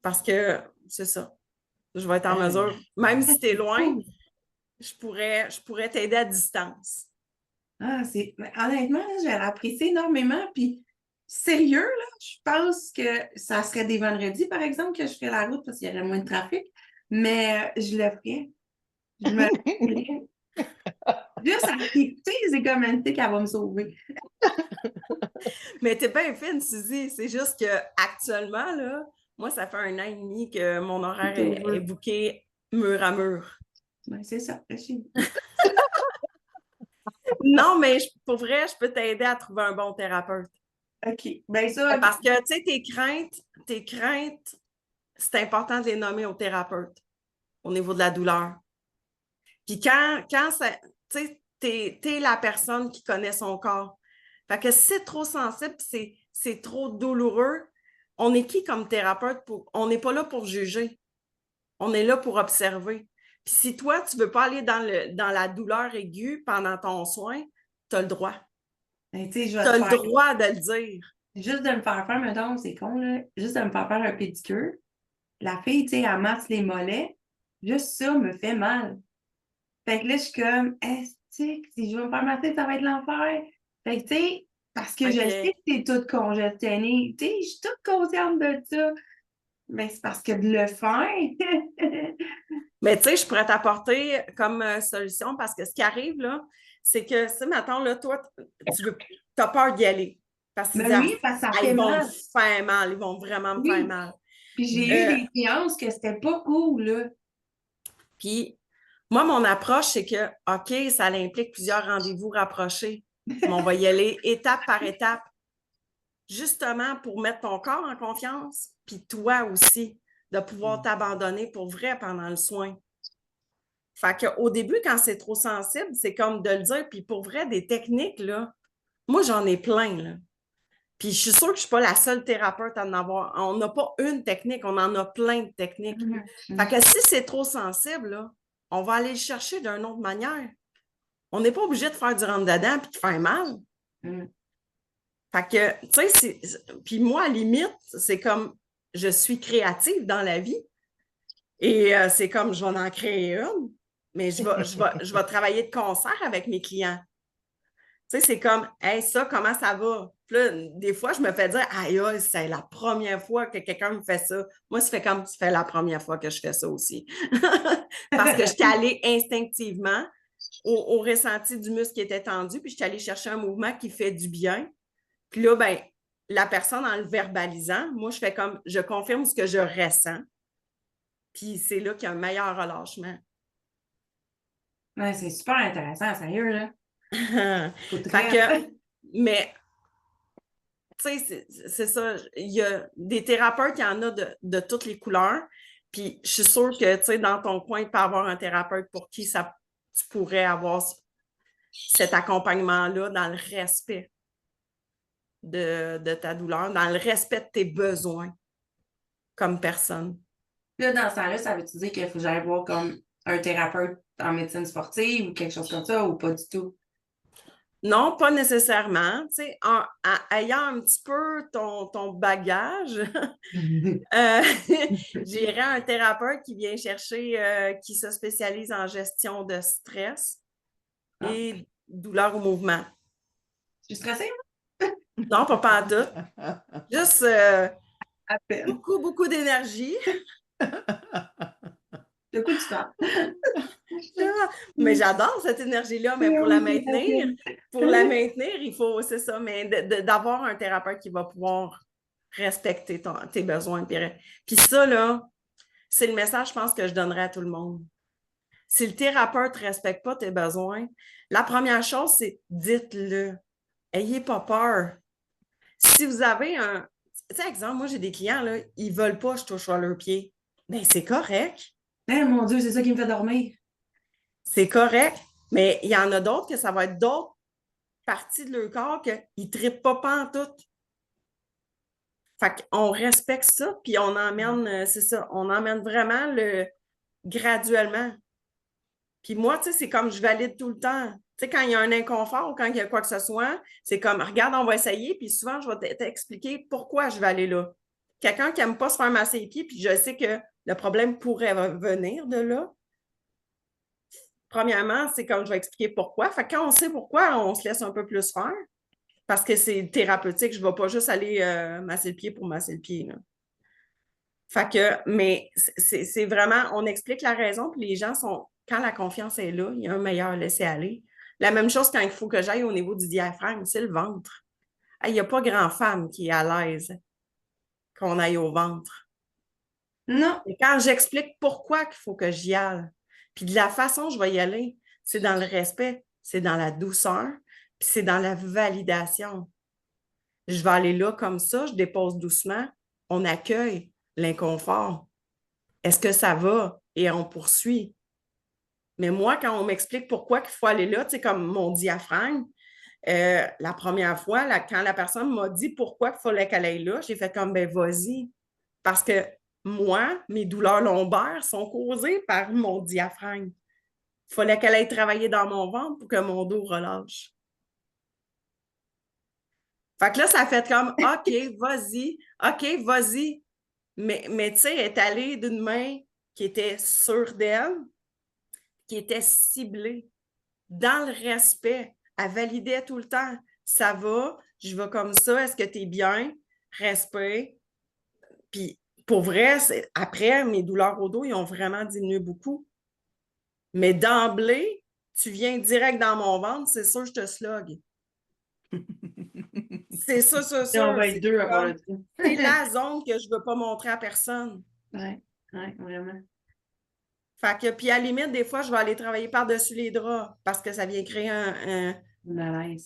Parce que c'est ça. Je vais être en mesure. Même si tu es loin, je pourrais t'aider à distance. Ah, honnêtement, là, je l'apprécie énormément. Puis, sérieux, là, je pense que ça serait des vendredis, par exemple, que je ferais la route parce qu'il y aurait moins de trafic. Mais je le ferais. Je me le ferais. Juste à écouter les commentaires qu'elle va me sauver. Mais t'es bien fine, Suzy. C'est juste qu'actuellement, là, moi, ça fait 1 an et demi que mon horaire est booké mur à mur. Ben, c'est ça, Non, mais pour vrai, je peux t'aider à trouver un bon thérapeute. OK. Ben ça, Parce que, tu sais, tes craintes, c'est important de les nommer au thérapeute au niveau de la douleur. Puis quand ça, tu sais, t'es la personne qui connaît son corps. Fait que si c'est trop sensible, c'est trop douloureux, on est qui comme thérapeute? On n'est pas là pour juger. On est là pour observer. Puis si toi, tu ne veux pas aller dans la douleur aiguë pendant ton soin, tu as le droit. ben, tu sais, Tu as le droit de le dire. Juste de me faire faire, mettons, c'est con, là. Juste de me faire faire un pédicure. La fille, tu sais, elle masse les mollets. Juste ça me fait mal. Fait que là, je suis comme, est-ce que si je vais me faire masser, ça va être l'enfer? Fait que, tu sais, parce que je sais que t'es toute congestionnée. Tu sais, je suis toute consciente de ça. Mais c'est parce que de le faire. Mais tu sais, je pourrais t'apporter comme solution parce que ce qui arrive, là, c'est que, si, mettons, là, toi, tu as peur d'y aller. Parce qu'ils Ben oui, parce que ça fait ils vont mal. me faire mal, ils vont vraiment me faire mal. Puis j'ai eu des séances que c'était pas cool, là. Puis, moi, mon approche, c'est que, OK, ça implique plusieurs rendez-vous rapprochés. Mais on va y aller étape par étape, justement pour mettre ton corps en confiance, puis toi aussi, de pouvoir t'abandonner pour vrai pendant le soin. Fait qu'au début, quand c'est trop sensible, c'est comme de le dire. Puis pour vrai, des techniques, là, moi, j'en ai plein, là. Puis je suis sûre que je ne suis pas la seule thérapeute à en avoir. On n'a pas une technique, on en a plein de techniques. Fait que si c'est trop sensible, là, on va aller le chercher d'une autre manière. On n'est pas obligé de faire du rentre-dedans puis de faire mal. Fait que, tu sais, puis moi, à la limite, c'est comme je suis créative dans la vie. Et c'est comme je vais en créer une, mais je vais travailler de concert avec mes clients. Tu sais, c'est comme, hey, ça, comment ça va? Puis là, des fois, je me fais dire, aïe, c'est la première fois que quelqu'un me fait ça. Moi, ça fait comme, ça fait la première fois que je fais ça aussi. Parce que je suis allée instinctivement au ressenti du muscle qui était tendu, puis je suis allée chercher un mouvement qui fait du bien. Puis là, ben, la personne, en le verbalisant, moi, je fais comme, je confirme ce que je ressens. Puis c'est là qu'il y a un meilleur relâchement. Ouais, c'est super intéressant, sérieux, là. Mais, tu sais, c'est ça. Il y a des thérapeutes, il y en a de toutes les couleurs. Puis je suis sûre que, tu sais, dans ton coin, tu peux avoir un thérapeute pour qui tu pourrais avoir cet accompagnement-là dans le respect de ta douleur, dans le respect de tes besoins comme personne. Là, dans ce temps-là, ça veut-tu dire qu'il faut que j'aille voir comme un thérapeute en médecine sportive ou quelque chose comme ça ou pas du tout? Non, pas nécessairement. Tu sais, ayant un petit peu ton bagage, j'irai à un thérapeute qui vient chercher, qui se spécialise en gestion de stress et douleur au mouvement. Je suis stressée, Non, pas en tout. Juste beaucoup, beaucoup d'énergie. De quoi tu parles? Mais j'adore cette énergie-là, mais pour la maintenir, il faut, c'est ça, mais d'avoir un thérapeute qui va pouvoir respecter tes besoins. Puis ça, là, c'est le message, je pense, que je donnerais à tout le monde. Si le thérapeute ne respecte pas tes besoins, la première chose, c'est dites-le. ayez pas peur. Si vous avez un... Tu sais, exemple, moi, j'ai des clients, là, ils veulent pas que je touche à leurs pieds. Bien, c'est correct. Eh, mon Dieu, c'est ça qui me fait dormir. C'est correct. Mais il y en a d'autres que ça va être d'autres parties de leur corps qu'ils ne trippent pas pantoute. Fait qu'on respecte ça, puis on emmène, c'est ça, on emmène vraiment graduellement. Puis moi, tu sais, c'est comme je valide tout le temps. Tu sais, quand il y a un inconfort ou quand il y a quoi que ce soit, c'est comme, regarde, on va essayer, puis souvent, je vais t'expliquer pourquoi je vais aller là. Quelqu'un qui n'aime pas se faire masser les pieds, puis je sais que le problème pourrait venir de là. Premièrement, c'est comme je vais expliquer pourquoi. Fait que quand on sait pourquoi, on se laisse un peu plus faire parce que c'est thérapeutique. Je ne vais pas juste aller masser le pied pour masser le pied, là. Fait que, mais c'est vraiment, on explique la raison, puis les gens sont, quand la confiance est là, il y a un meilleur laisser-aller. La même chose quand il faut que j'aille au niveau du diaphragme, c'est le ventre. Il n'y a pas grand femme qui est à l'aise qu'on aille au ventre. Non. Et quand j'explique pourquoi qu'il faut que j'y aille, puis de la façon dont je vais y aller, c'est dans le respect, c'est dans la douceur, puis c'est dans la validation. Je vais aller là comme ça, je dépose doucement, on accueille l'inconfort. Est-ce que ça va? Et on poursuit. Mais moi, quand on m'explique pourquoi il faut aller là, tu sais, comme mon diaphragme, la première fois, quand la personne m'a dit pourquoi il fallait qu'elle aille là, j'ai fait comme, ben vas-y. Parce que moi, mes douleurs lombaires sont causées par mon diaphragme. Il fallait qu'elle aille travailler dans mon ventre pour que mon dos relâche. Fait que là, ça a fait comme, OK, vas-y. Mais tu sais, elle est allée d'une main qui était sûre d'elle, qui était ciblée, dans le respect. Elle validait tout le temps. Ça va, je vais comme ça, est-ce que tu es bien? Respect. Puis pour vrai, après, mes douleurs au dos, ils ont vraiment diminué beaucoup. Mais d'emblée, tu viens direct dans mon ventre, c'est sûr, je te slog. C'est ça, Et on sûr. va être deux à voir le truc. C'est la zone que je ne veux pas montrer à personne. Oui, vraiment. Fait que, puis à la limite, des fois, je vais aller travailler par-dessus les draps parce que ça vient créer ben,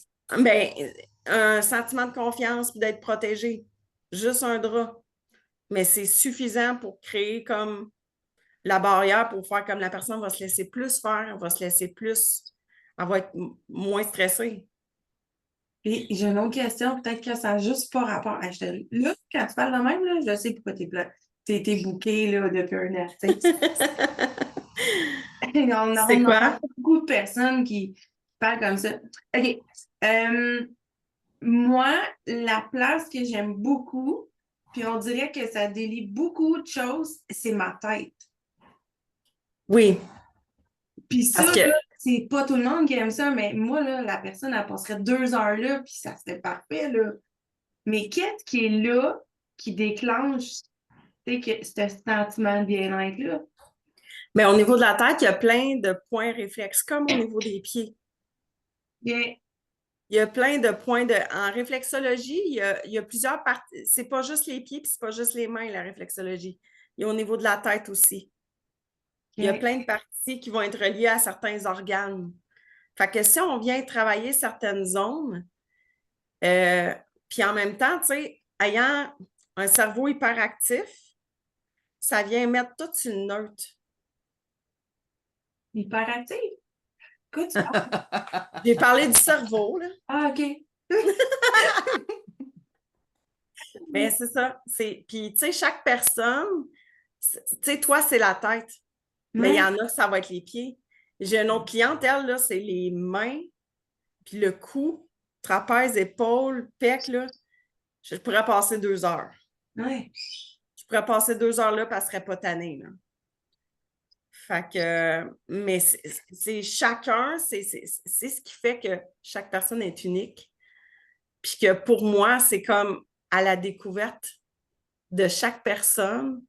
un sentiment de confiance puis d'être protégé. Juste un drap. Mais c'est suffisant pour créer comme la barrière pour faire comme la personne va se laisser plus faire, elle va se laisser plus, elle va être moins stressée. Puis j'ai une autre question, peut-être que ça n'a juste pas rapport à là, quand tu parles de même, là, je sais pourquoi t'es été booké là, depuis un an. C'est On quoi? a beaucoup de personnes qui parlent comme ça. OK. Moi, la place que j'aime beaucoup, puis on dirait que ça délie beaucoup de choses, c'est ma tête. Oui. Puis ça, Parce que, là, c'est pas tout le monde qui aime ça, mais moi, là, la personne, elle passerait 2 heures là, puis ça serait parfait, là. Mais qu'est-ce qui est là qui déclenche ce sentiment de bien-être-là? mais au niveau de la tête, il y a plein de points réflexes, comme au niveau des pieds. Bien, Il y a plein de points en réflexologie, il y a plusieurs parties. C'est pas juste les pieds, puis c'est pas juste les mains, la réflexologie. Il y a au niveau de la tête aussi. Il y a plein de parties qui vont être reliées à certains organes. Fait que si on vient travailler certaines zones, puis en même temps, tu sais, ayant un cerveau hyperactif, ça vient mettre tout sur le neutre. hyperactif. Quoi, tu parles? J'ai parlé du cerveau, là. Ah, OK. Mais c'est ça. Puis, tu sais, chaque personne, tu sais, toi, c'est la tête. Mais il y en a, ça va être les pieds. J'ai une autre cliente, elle, là, c'est les mains, puis le cou, trapèze, épaule, pec, là. Je pourrais passer 2 heures. Ouais. Je pourrais passer 2 heures là, puis elle serait pas tannée, là. Fait que, mais c'est chacun, c'est ce qui fait que chaque personne est unique. Puis que pour moi, c'est comme à la découverte de chaque personne,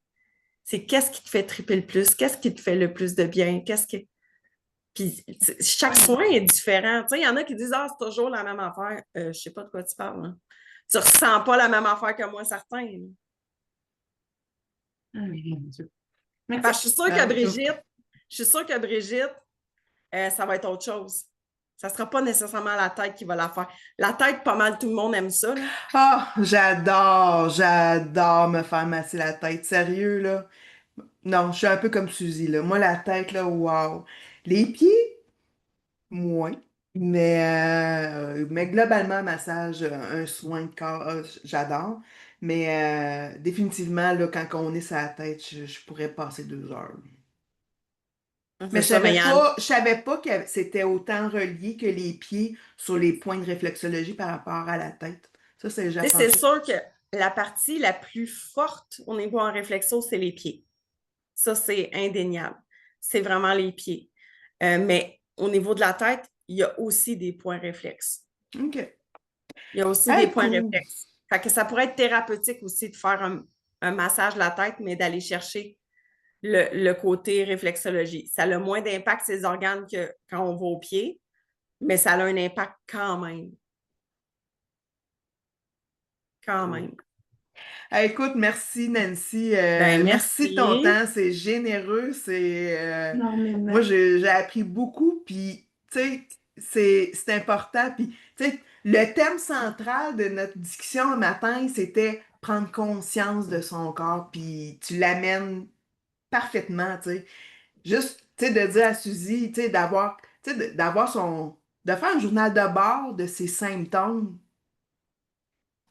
c'est qu'est-ce qui te fait triper le plus, qu'est-ce qui te fait le plus de bien, Puis chaque soin est différent. Tu sais, il y en a qui disent « Ah, c'est toujours la même affaire. Je sais pas de quoi tu parles. Hein. Tu ressens pas la même affaire que moi, certains. Là. Mon Dieu. Je suis sûre que Brigitte, ça va être autre chose. Ça ne sera pas nécessairement la tête qui va la faire. La tête, pas mal tout le monde aime ça, là. Ah, j'adore me faire masser la tête. Sérieux, là. Non, je suis un peu comme Suzy, là. Moi, la tête, là, wow. Les pieds, moins. Mais globalement, massage, un soin de corps, j'adore. Mais définitivement, là, quand on est sur la tête, je pourrais passer 2 heures. Mais C'est ça, mais il y en je savais pas que c'était autant relié que les pieds sur les points de réflexologie par rapport à la tête. Ça, Tu sais, j'apprends c'est ça. sûr que la partie la plus forte au niveau en réflexo, c'est les pieds. Ça, c'est indéniable. C'est vraiment les pieds. Mais au niveau de la tête, il y a aussi des points réflexes. OK. Il y a aussi des Hey, points cool. réflexes. Fait que ça pourrait être thérapeutique aussi de faire un massage de la tête, mais d'aller chercher le côté réflexologie. Ça a moins d'impact sur les organes que quand on va au pied, mais ça a un impact quand même. Quand même. Hey, écoute, merci Nancy. Ben, Merci de ton merci. temps. C'est généreux. Énormément. Moi, j'ai appris beaucoup. Puis, tu sais, c'est important. Puis, tu sais, le thème central de notre discussion le matin, c'était prendre conscience de son corps. Puis, tu l'amènes parfaitement, tu sais. Juste, tu sais, de dire à Suzy, tu sais, d'avoir de faire un journal de bord de ses symptômes,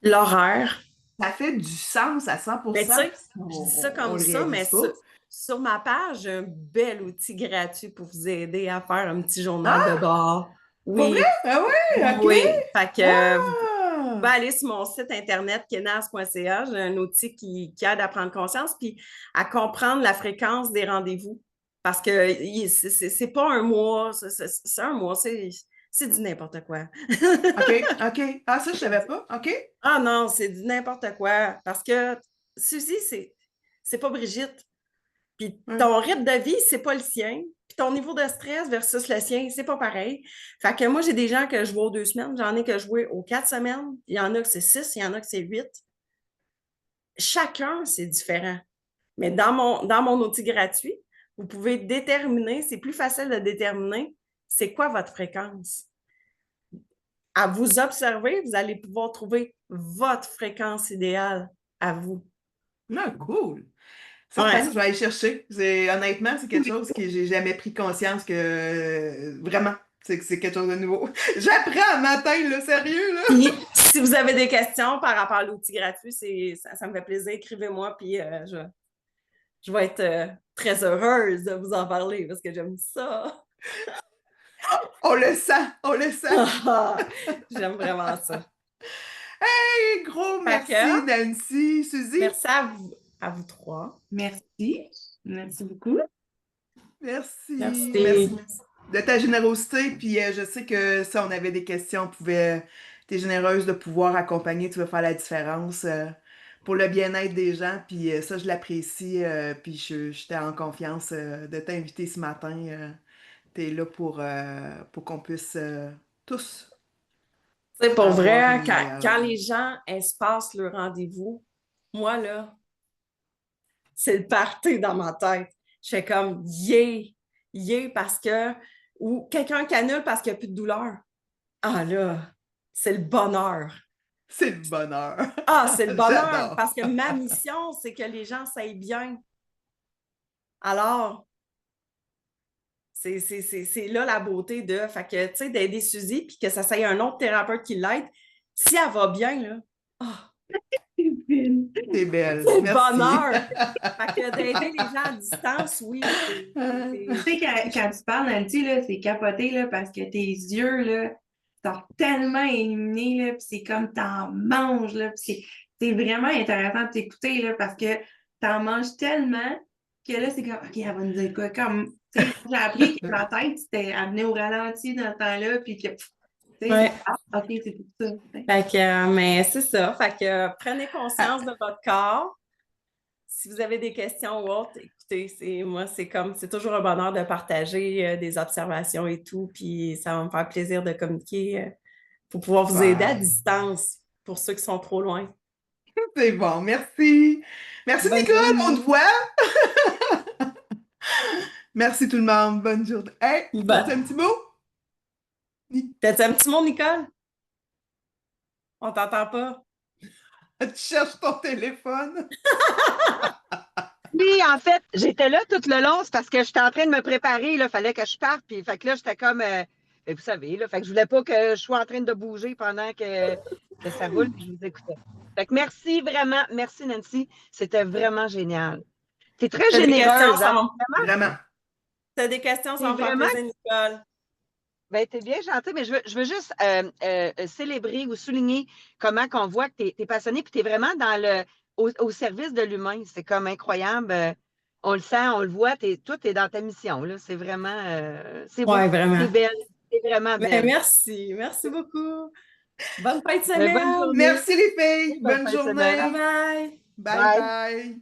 L'horaire. ça fait du sens à Mais tu 100%, sais, puis je dis ça on comme le ça, mais réalise pas. sur ma page, j'ai un bel outil gratuit pour vous aider à faire un petit journal de Ah, bord. pour vrai? Oui, Ah oui, oui, OK. oui. Fait que vous pouvez Ah! aller sur mon site internet kenas.ca. J'ai un outil qui aide à prendre conscience puis à comprendre la fréquence des rendez-vous. Parce que c'est pas un mois, c'est un mois, c'est du n'importe quoi. OK, OK. Ah, ça, je savais pas. OK. Ah non, c'est du n'importe quoi. Parce que Suzy, c'est pas Brigitte. Puis Ouais. ton rythme de vie, c'est pas le sien. Puis ton niveau de stress versus le sien, c'est pas pareil. Fait que moi, j'ai des gens que je vois aux 2 semaines, j'en ai que je vois aux 4 semaines. Il y en a que c'est 6, il y en a que c'est 8. Chacun, c'est différent. Mais dans mon outil gratuit, vous pouvez déterminer, c'est plus facile de déterminer c'est quoi votre fréquence. À vous observer, vous allez pouvoir trouver votre fréquence idéale à vous. Ah, cool. Ouais. Certain, je vais aller chercher. Honnêtement, c'est quelque chose que j'ai jamais pris conscience que vraiment, c'est quelque chose de nouveau. J'apprends un matin, là, sérieux, là. Puis, si vous avez des questions par rapport à l'outil gratuit, ça me fait plaisir. Écrivez-moi, puis je vais être très heureuse de vous en parler parce que j'aime ça. On le sent, on le sent. J'aime vraiment ça. Hey, gros Fait merci, que, Nancy, Suzy. merci à vous trois. Merci. Merci beaucoup. Merci, Merci. merci de ta générosité. Puis je sais que si on avait des questions, on pouvait. T'es généreuse de pouvoir accompagner, tu veux faire la différence pour le bien-être des gens. Puis ça, je l'apprécie. Puis j'étais en confiance de t'inviter ce matin. T'es là pour qu'on puisse tous Tu sais, pour avoir vrai, une quand meilleure. les gens espacent le rendez-vous, moi, là, c'est le party dans ma tête. Je fais comme yeah, yeah, parce que, ou quelqu'un qui annule parce qu'il n'y a plus de douleur. Ah là, c'est le bonheur. C'est le bonheur. Ah, c'est le bonheur J'adore. parce que ma mission, c'est que les gens s'aillent bien. Alors, c'est là la beauté de. Fait que, tu sais, d'aider Suzy puis que ça soit un autre thérapeute qui l'aide. Si elle va bien, là, ah, T'es belle. c'est le Merci. bonheur. Fait que d'aider les gens à distance, oui, Tu sais, quand tu parles, Nancy, là, c'est capoté, là, parce que tes yeux, là, sont tellement illuminés, là, puis c'est comme t'en manges, là, puis c'est vraiment intéressant de t'écouter, là, parce que t'en manges tellement que là, c'est comme, OK, elle va nous dire quoi, comme, tu sais, j'ai appris que la tête, c'était, elle venait au ralenti dans ce temps-là, puis que, tu sais, Ouais. OK, c'est pour ça. Fait que, mais c'est ça. Fait que prenez conscience Ah, de votre corps. Si vous avez des questions ou autres, écoutez, c'est toujours un bonheur de partager des observations et tout, puis ça va me faire plaisir de communiquer pour pouvoir vous aider à super. distance pour ceux qui sont trop loin. C'est bon, merci. Merci Bonne Nicole, on journée. te voit. Merci tout le monde, bonne journée. Hey, Bye. t'as-tu un petit mot? Nicole? T'as-tu un petit mot, Nicole? On t'entend pas. Tu cherches ton téléphone? Oui, en fait, j'étais là tout le long, c'est parce que j'étais en train de me préparer, il fallait que je parte, puis fait que là, j'étais comme, vous savez, là, fait que je voulais pas que je sois en train de bouger pendant que ça roule, puis je vous écoutais. Fait que merci vraiment, merci Nancy, c'était vraiment génial. T'es très T'as des questions, généreuse, hein? Vraiment. T'as des questions, ça va T'es me faire vraiment, plaisir, Nicole. ben, t'es bien gentil, mais je veux juste célébrer ou souligner comment qu'on voit que t'es passionné, puis t'es vraiment au service de l'humain. C'est comme incroyable. On le sent, on le voit, tout est dans ta mission, là. C'est vraiment, c'est beau. Ouais, vraiment. T'es belle. T'es vraiment Ben, belle. merci. Merci beaucoup. Bonne fin de Bonne semaine. journée. Merci les filles. Bonne Bonne fin de semaine. journée. Bye bye. Bye Bye. bye.